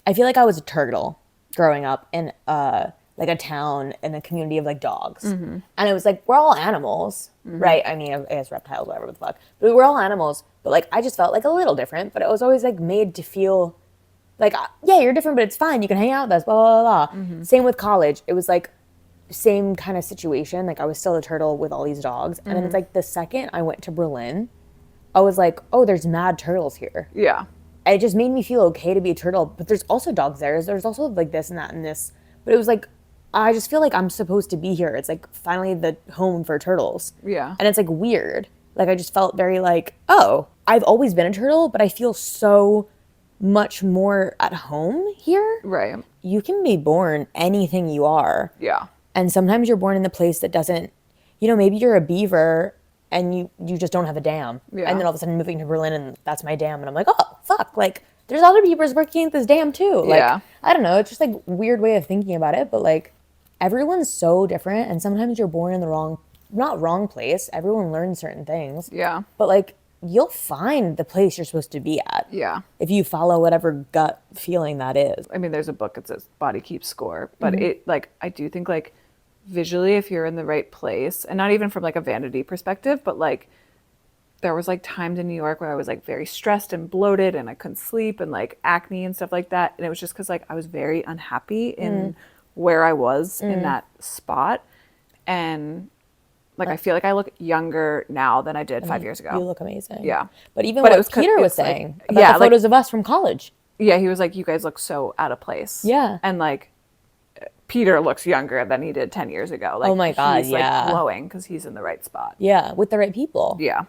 I feel like I was a turtle growing up in like a town in a community of like dogs. Mm-hmm. And it was like, we're all animals, right? I mean, I guess reptiles, whatever the fuck. But we're all animals. But like, I just felt like a little different. But it was always like made to feel like, yeah, you're different, but it's fine. You can hang out with us, blah, blah, blah, blah. Mm-hmm. Same with college. It was like, same kind of situation. Like, I was still a turtle with all these dogs. And then it's like the second I went to Berlin, I was like, oh, there's mad turtles here. Yeah. And it just made me feel okay to be a turtle. But there's also dogs there. There's also like this and that and this. But it was like, I just feel like I'm supposed to be here. It's like finally the home for turtles. Yeah. And it's like weird. Like, I just felt very like, oh, I've always been a turtle, but I feel so much more at home here. Right. You can be born anything you are. Yeah. And sometimes you're born in the place that doesn't, you know, maybe you're a beaver and you just don't have a dam. Yeah. And then all of a sudden moving to Berlin and that's my dam. And I'm like, oh, fuck. Like, there's other beavers working at this dam too. Like, Yeah. I don't know. It's just like weird way of thinking about it. But like, everyone's so different. And sometimes you're born in the not wrong place. Everyone learns certain things. Yeah. But like, you'll find the place you're supposed to be at. Yeah. If you follow whatever gut feeling that is. I mean, there's a book that says Body Keeps Score, but it, like, I do think, like, visually, if you're in the right place, and not even from like a vanity perspective, but like, there was like times in New York where I was like very stressed and bloated and I couldn't sleep and like acne and stuff like that. And it was just because like I was very unhappy in where I was in that spot. And like, I feel like I look younger now than I did 5 years ago. You look amazing. Yeah. But even But it what was Peter was it's like- saying about yeah, the like- photos of us from college. Yeah, he was like, you guys look so out of place. Yeah. And like, Peter looks younger than he did 10 years ago. Like, Oh my God, he's yeah. like glowing because he's in the right spot. Yeah, with the right people. Yeah.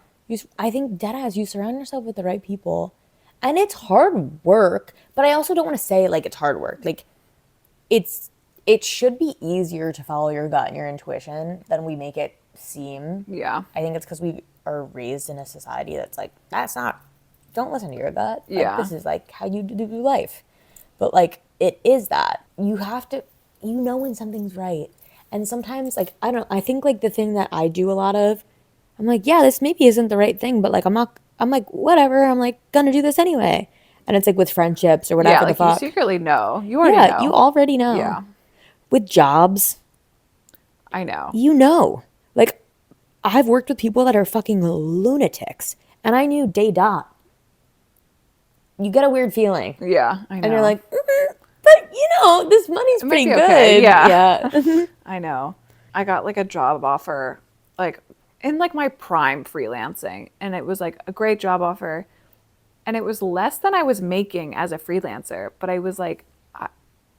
I think deadass, you surround yourself with the right people. And it's hard work, but I also don't want to say like it's hard work. Like, it should be easier to follow your gut and your intuition than we make it seem. Yeah. I think it's because we are raised in a society that's like, don't listen to your gut. Like, Yeah. this is like how you do life. But like, it is that. You have to, you know when something's right. And sometimes, like, I think like the thing that I do a lot of, I'm like, yeah, this maybe isn't the right thing, but like, I'm like, whatever, I'm like, gonna do this anyway. And it's like with friendships or whatever Yeah, the like fuck. you secretly know. You already know. You already know. Yeah. With jobs, I know. you know. Like, I've worked with people that are fucking lunatics. And I knew day dot. You get a weird feeling. Yeah, I know. And you're like, but you know, this money's pretty be good. okay, yeah. Yeah. I know. I got like a job offer, like in like my prime freelancing, and it was like a great job offer, and it was less than I was making as a freelancer, but I was like,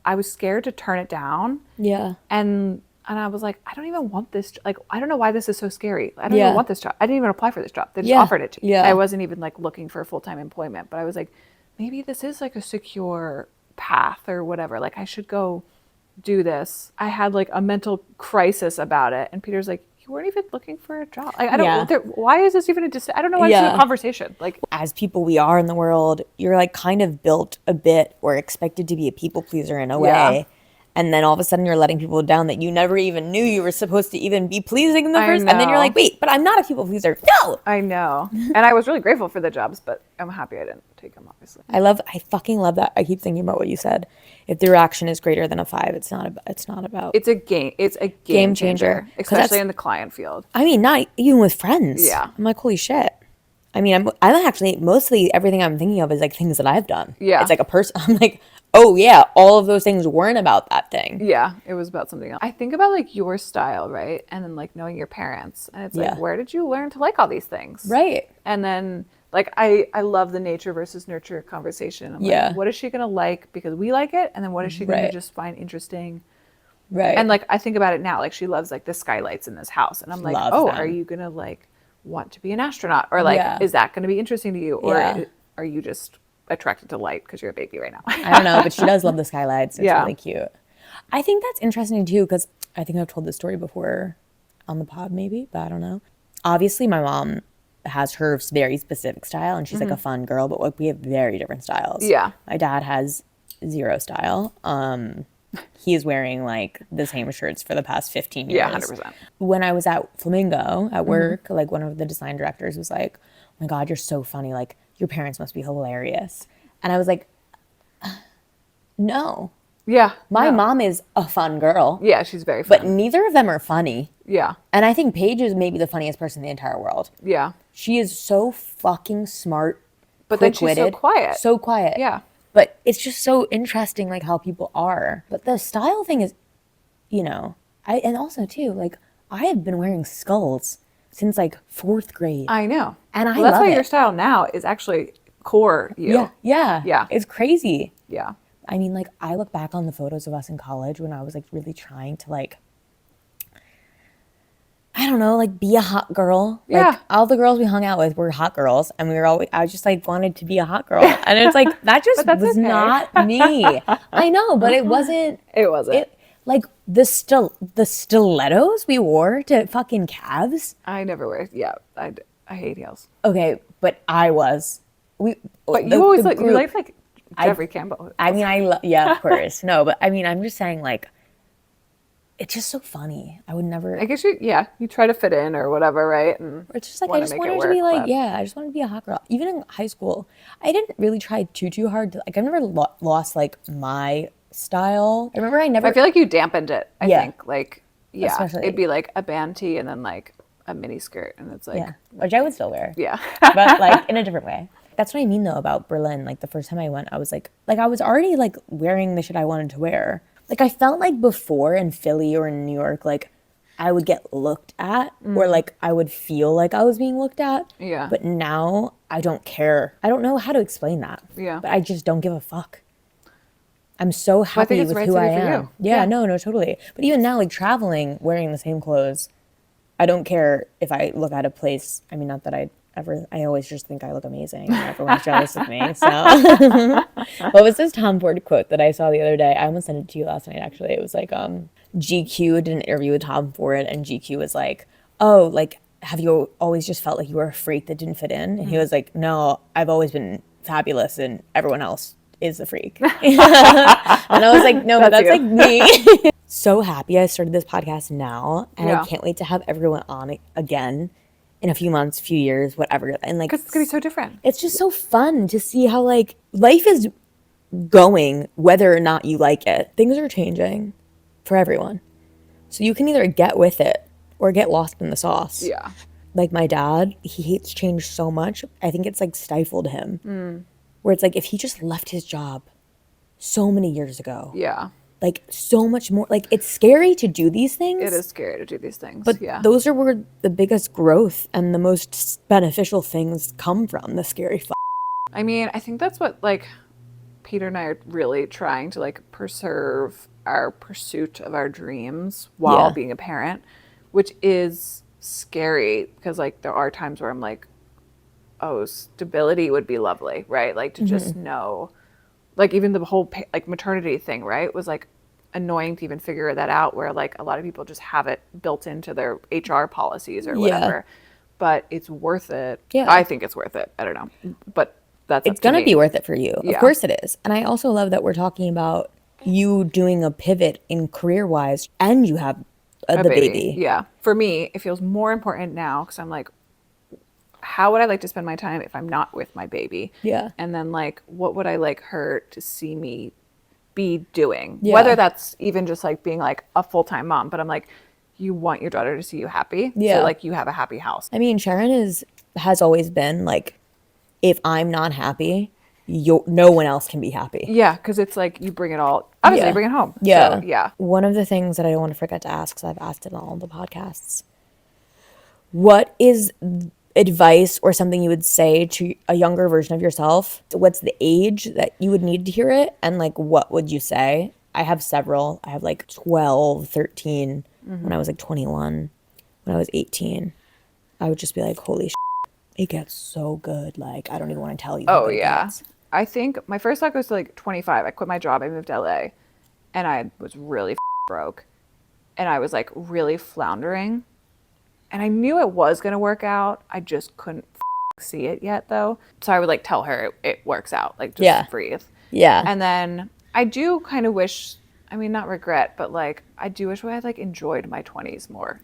I was scared to turn it down. Yeah. And I was like, I don't even want this. Like, I don't know why this is so scary. I don't Yeah. even want this job. I didn't even apply for this job. They just Yeah. offered it to me. Yeah. I wasn't even like looking for full-time employment, but I was like, maybe this is like a secure path or whatever. Like, I should go do this. I had like a mental crisis about it. And Peter's like, you weren't even looking for a job. Like, I don't, Yeah. why is this even I don't know why it's Yeah. a conversation. Like, As people we are in the world, you're like kind of built a bit or expected to be a people pleaser in a way. Yeah. And then all of a sudden you're letting people down that you never even knew you were supposed to even be pleasing in the I first. And then you're know. like, wait, but I'm not a people pleaser. No. I know. And I was really grateful for the jobs, but I'm happy I didn't take them, obviously. I fucking love that. I keep thinking about what you said. If the reaction is greater than a 5, it's not about. It's a game changer, 'Cause especially that's- in the client field. I mean, not even with friends. Yeah. I'm like, holy shit. I mean, I'm actually, mostly everything I'm thinking of is like things that I've done. Yeah. It's like a person, I'm like, oh yeah, all of those things weren't about that thing. Yeah, it was about something else. I think about like your style, right? And then like knowing your parents. And it's Yeah. like, where did you learn to like all these things? Right. And then like I love the nature versus nurture conversation. I'm Yeah. like, what is she gonna like because we like it? And then what is she gonna Right. just find interesting? Right. And like I think about it now, like she loves like the skylights in this house. And I'm like, Love oh, them. are you gonna like want to be an astronaut? Or like, Yeah. is that gonna be interesting to you? Or Yeah. are you just attracted to light because you're a baby right now? I don't know, but she does love the skylights. It's Yeah. really cute. I think that's interesting too, because I think I've told this story before on the pod maybe, but I don't know. Obviously, my mom has her very specific style and she's like a fun girl, but like we have very different styles. Yeah. My dad has zero style. He is wearing like the same shirts for the past 15 years. Yeah, 100%. When I was at Flamingo at work, like one of the design directors was like, "Oh my God, you're so funny. Like your parents must be hilarious." And I was like, "No, Yeah. my mom is a fun girl." Yeah, she's very But fun. neither of them are funny. Yeah. And I think Paige is maybe the funniest person in the entire world. Yeah. She is so fucking smart, But then she's so quiet. So quiet. Yeah. But it's just so interesting, like, how people are. But the style thing is, you know, and also, too, like, I have been wearing skulls since, like, 4th grade. I know. And I that's love why it. your style now is actually core you. Yeah. Yeah. Yeah. It's crazy. Yeah. I mean, like, I look back on the photos of us in college when I was, like, really trying to, like, I don't know, like be a hot girl. Yeah. Like all the girls we hung out with were hot girls and we were always, I just like wanted to be a hot girl. And it's like, that just was okay. not me. I know, but it wasn't. It wasn't. Like the stilettos we wore to fucking calves. I never wear, yeah, I hate heels. Okay, but I was. But you always like, you like Jeffrey Campbell. I mean, yeah, of course. No, but I mean, I'm just saying like, it's just so funny. I would never. I guess you try to fit in or whatever, right? And it's just like I just wanted to be like, I just wanted to be a hot girl. Even in high school, I didn't really try too hard. Like I've never lost like my style. I remember I feel like you dampened it. I think like especially. it'd be like a band tee and then like a mini skirt, and it's like which I would still wear. Yeah, but like in a different way. That's what I mean though about Berlin. Like the first time I went, I was like I was already like wearing the shit I wanted to wear. Like, I felt like before in Philly or in New York, like, I would get looked at or, like, I would feel like I was being looked at. Yeah. But now, I don't care. I don't know how to explain that. Yeah. But I just don't give a fuck. I'm so happy with who I am. Yeah, no, totally. But even now, like, traveling, wearing the same clothes, I don't care if I look at a place. I mean, not that I always just think I look amazing and everyone's jealous of me. So what was this Tom Ford quote that I saw the other day? I almost sent it to you last night, actually. It was like GQ did an interview with Tom Ford and GQ was like, oh, like, have you always just felt like you were a freak that didn't fit in? And he was like, no, I've always been fabulous and everyone else is the freak. And I was like, no, that's like me. So happy I started this podcast now and I can't wait to have everyone on it again. In a few months, few years, whatever. And like, because it's going to be so different. It's just so fun to see how like life is going, whether or not you like it. Things are changing for everyone. So you can either get with it or get lost in the sauce. Yeah. Like my dad, he hates change so much. I think it's like stifled him. Where it's like, if he just left his job so many years ago. Yeah. Like so much more, like it's scary to do these things. It is scary to do these things. But those are where the biggest growth and the most beneficial things come from, the scary I mean, I think that's what like Peter and I are really trying to like preserve our pursuit of our dreams while being a parent, which is scary because like there are times where I'm like, oh, stability would be lovely, right? Like to just know. Like even the whole like maternity thing, right, was like annoying to even figure that out where like a lot of people just have it built into their HR policies or whatever. But it's worth it. Yeah. I think it's worth it. I don't know. But it's going to be worth it for you. Of course it is. And I also love that we're talking about you doing a pivot in career-wise and you have the baby. Yeah. For me, it feels more important now because I'm like, how would I like to spend my time if I'm not with my baby? Yeah. And then like, what would I like her to see me be doing? Yeah. Whether that's even just like being like a full-time mom, but I'm like, you want your daughter to see you happy. Yeah. So like you have a happy house. I mean, Sharon has always been like, if I'm not happy, no one else can be happy. Yeah. Cause it's like, you bring it all, obviously you bring it home. Yeah. So, yeah. One of the things that I don't want to forget to ask, because I've asked it on all the podcasts, what is advice or something you would say to a younger version of yourself? What's the age that you would need to hear it? And like, what would you say? I have several. I have like 12, 13, when I was like 21, when I was 18. I would just be like, holy shit, it gets so good. Like, I don't even want to tell you. Oh, yeah. I think my first thought goes to like 25. I quit my job. I moved to LA. and I was really broke, and I was like really floundering, and I knew it was going to work out. I just couldn't see it yet though. So I would like tell her it works out, like just breathe. Yeah. And then I do kind of wish, I mean, not regret, but like I do wish I had like enjoyed my 20s more.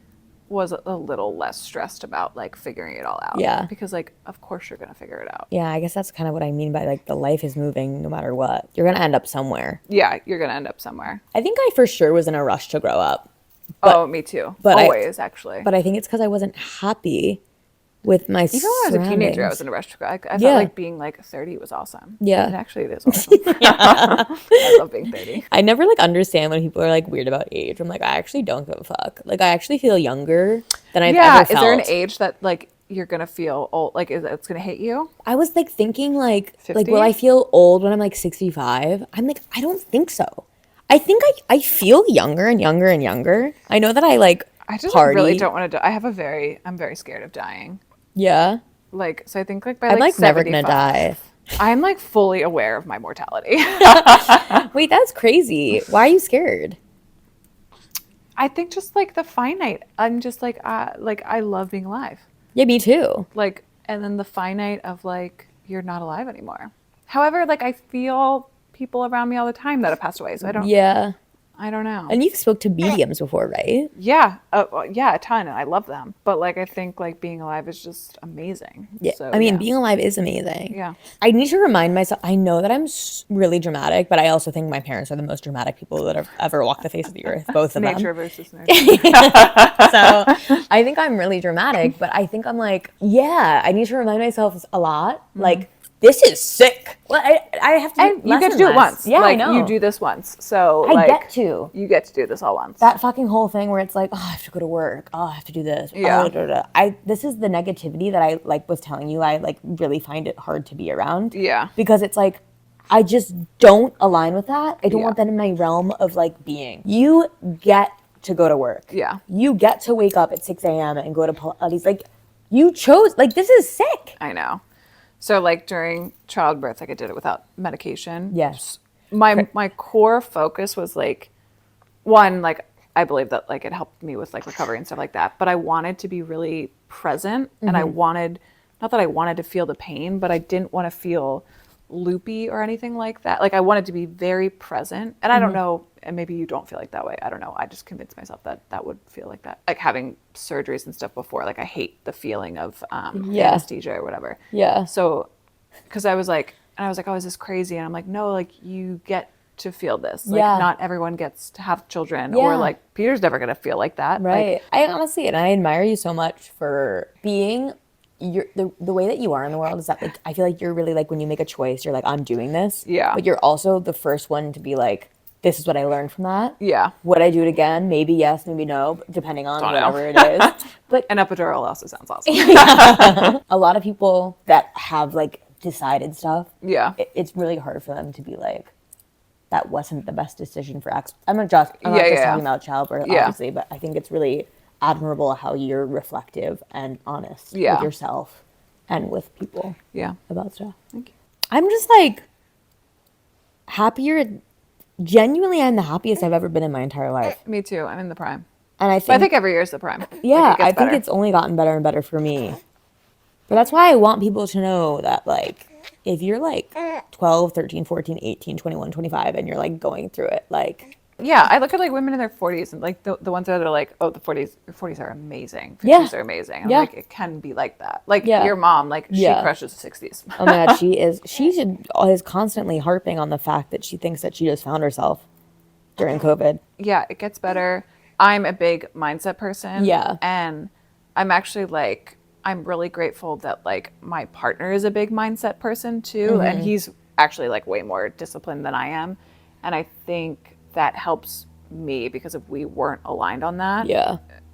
Was a little less stressed about like figuring it all out. Yeah. Because like, of course you're going to figure it out. Yeah, I guess that's kind of what I mean by like the life is moving no matter what. You're going to end up somewhere. Yeah, you're going to end up somewhere. I think I for sure was in a rush to grow up. Oh, me too. But always, actually. But I think it's because I wasn't happy with my Even when I was a teenager, I was in a rush to grow. I thought like being like 30 was awesome. Yeah. And actually it is awesome. I love being 30. I never like understand when people are like weird about age. I'm like, I actually don't give a fuck. Like I actually feel younger than I've ever felt. Is there an age that like you're going to feel old? Like it's going to hit you? I was like thinking like 50? will I feel old when I'm like 65? I'm like, I don't think so. I think I feel younger and younger and younger. I know that I like I just party. really don't want to die. I'm very scared of dying. Yeah. Like, so I think like by I'm like never 75, gonna die. I'm like fully aware of my mortality. Wait, that's crazy. Why are you scared? I think just like the finite. I'm just like I love being alive. Yeah, me too. Like, and then the finite of like you're not alive anymore. However, like I feel people around me all the time that have passed away, so I don't. Yeah. I don't know. And you've spoke to mediums before, right? Yeah, yeah, a ton, and I love them. But like, I think like being alive is just amazing. Yeah, So, I mean, being alive is amazing. Yeah. I need to remind myself. I know that I'm really dramatic, but I also think my parents are the most dramatic people that have ever walked the face of the earth. Both of Nature them. versus nurture. So I think I'm really dramatic, but I think I'm like, yeah. I need to remind myself a lot, like. This is sick. Well, I have to. And you get to do it once. Yeah, like, I know. You do this once, so I like, get to. You get to do this all once. That fucking whole thing where it's like, oh, I have to go to work. Oh, I have to do this. Yeah. Oh, da, da, da. This is the negativity that I like was telling you. I like really find it hard to be around. Yeah. Because it's like, I just don't align with that. I don't want that in my realm of like being. You get to go to work. Yeah. You get to wake up at 6 a.m. and go to Pilates. Like, you chose. Like, this is sick. I know. So like during childbirth, like I did it without medication. Yes. My core focus was like, one, like I believe that like it helped me with like recovery and stuff like that. But I wanted to be really present, and I wanted, not that I wanted to feel the pain, but I didn't want to feel loopy or anything like that. Like I wanted to be very present, and I don't know, and maybe you don't feel like that way. I don't know. I just convinced myself that that would feel like that. Like having surgeries and stuff before, like I hate the feeling of anesthesia or whatever. Yeah. So, because I was like, oh, is this crazy? And I'm like, no, like you get to feel this. Like not everyone gets to have children, or like Peter's never gonna feel like that. Right. Like, I honestly, and I admire you so much for being the way that you are in the world is that like I feel like you're really like when you make a choice, you're like, I'm doing this. Yeah. But you're also the first one to be like, this is what I learned from that. Yeah. Would I do it again? Maybe yes, maybe no, depending on whatever it is. But an epidural also sounds awesome. a lot of people that have like decided stuff, it's really hard for them to be like, that wasn't the best decision for X. I'm not just talking about childbirth, obviously, but I think it's really admirable how you're reflective and honest with yourself and with people about stuff. Thank you. I'm just like happier. Genuinely, I'm the happiest I've ever been in my entire life. Me too. I'm in the prime. And I think every year is the prime. Yeah, I think it's only gotten better and better for me. But that's why I want people to know that, like, if you're like 12, 13, 14, 18, 21, 25, and you're like going through it, like. Yeah, I look at like women in their 40s and like the ones that are like, oh, the 40s are amazing. 50s are amazing. I'm like, it can be like that. Like your mom, like she crushes the 60s. Oh my God, she is constantly harping on the fact that she thinks that she just found herself during COVID. Yeah, it gets better. I'm a big mindset person. Yeah. And I'm actually like, I'm really grateful that like my partner is a big mindset person too. And he's actually like way more disciplined than I am. And I think that helps me, because if we weren't aligned on that,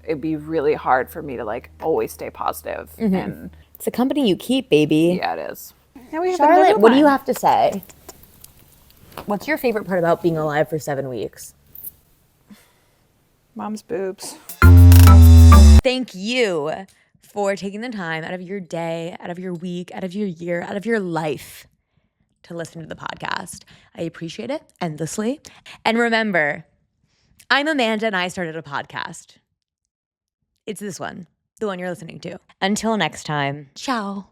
it'd be really hard for me to like always stay positive. And it's the company you keep, baby. Yeah, it is. Now we have Charlotte, what do you have to say? What's your favorite part about being alive for 7 weeks? Mom's boobs. Thank you for taking the time out of your day, out of your week, out of your year, out of your life to listen to the podcast. I appreciate it endlessly. And remember, I'm Amanda and I started a podcast. It's this one, the one you're listening to. Until next time, ciao.